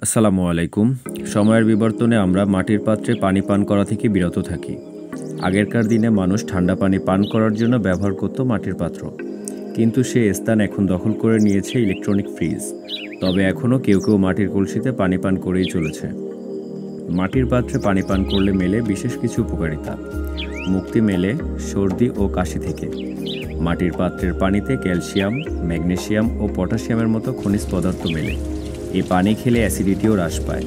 আসসালামু আলাইকুম। সময়ের বিবর্তনে আমরা মাটির পাত্রে পানি পান করা থেকে বিরত থাকি। আগেরকার দিনে মানুষ ঠান্ডা পানি পান করার জন্য ব্যবহার করত মাটির পাত্র, কিন্তু সে স্থান এখন দখল করে নিয়েছে ইলেকট্রনিক ফ্রিজ। তবে এখনও কেউ কেউ মাটির কলসিতে পানি পান করেই চলেছে। মাটির পাত্রে পানি পান করলে মেলে বিশেষ কিছু উপকারিতা। মুক্তি মেলে সর্দি ও কাশি থেকে। মাটির পাত্রের পানিতে ক্যালসিয়াম, ম্যাগনেসিয়াম ও পটাশিয়ামের মতো খনিজ পদার্থ মেলে। এই পানি খেলে অ্যাসিডিটিও হ্রাস পায়।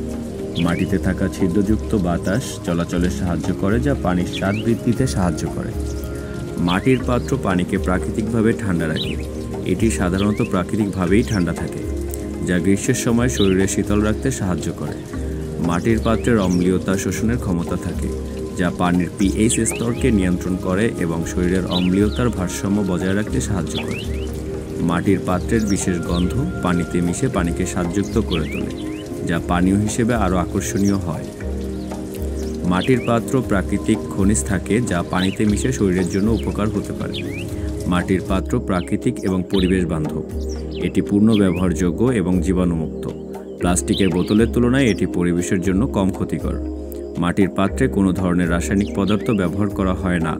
মাটিতে থাকা ছিদ্রযুক্ত বাতাস চলাচলে সাহায্য করে, যা পানির স্বাদ বৃদ্ধিতে সাহায্য করে। মাটির পাত্র পানিকে প্রাকৃতিকভাবে ঠান্ডা রাখে। এটি সাধারণত প্রাকৃতিকভাবেই ঠান্ডা থাকে, যা গ্রীষ্মের সময় শরীরে শীতল রাখতে সাহায্য করে। মাটির পাত্রের অম্লীয়তা শোষণের ক্ষমতা থাকে, যা পানির পিএইচ স্তরকে নিয়ন্ত্রণ করে এবং শরীরের অম্লীয়তার ভারসাম্য বজায় রাখতে সাহায্য করে। মাটির পাত্রের বিশেষ গন্ধ পানিতে মিশে পানিকে স্বাদযুক্ত করে তোলে, যা পানীয় হিসেবে আরও আকর্ষণীয় হয়। মাটির পাত্র প্রাকৃতিক খনিজ থাকে, যা পানিতে মিশে শরীরের জন্য উপকার হতে পারে। মাটির পাত্র প্রাকৃতিক এবং পরিবেশ বান্ধব। এটি পূর্ণ ব্যবহারযোগ্য এবং জীবাণুমুক্ত। প্লাস্টিকের বোতলের তুলনায় এটি পরিবেশের জন্য কম ক্ষতিকর। মাটির পাত্রে কোনো ধরনের রাসায়নিক পদার্থ ব্যবহার করা হয় না,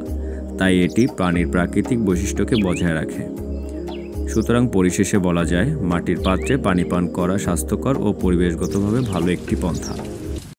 তাই এটি পানির প্রাকৃতিক বৈশিষ্ট্যকে বজায় রাখে। সুতরাং পরিশেষে বলা যায়, মাটির পাত্রে পানি পান করা স্বাস্থ্যকর ও পরিবেশগতভাবে ভালো একটি পন্থা।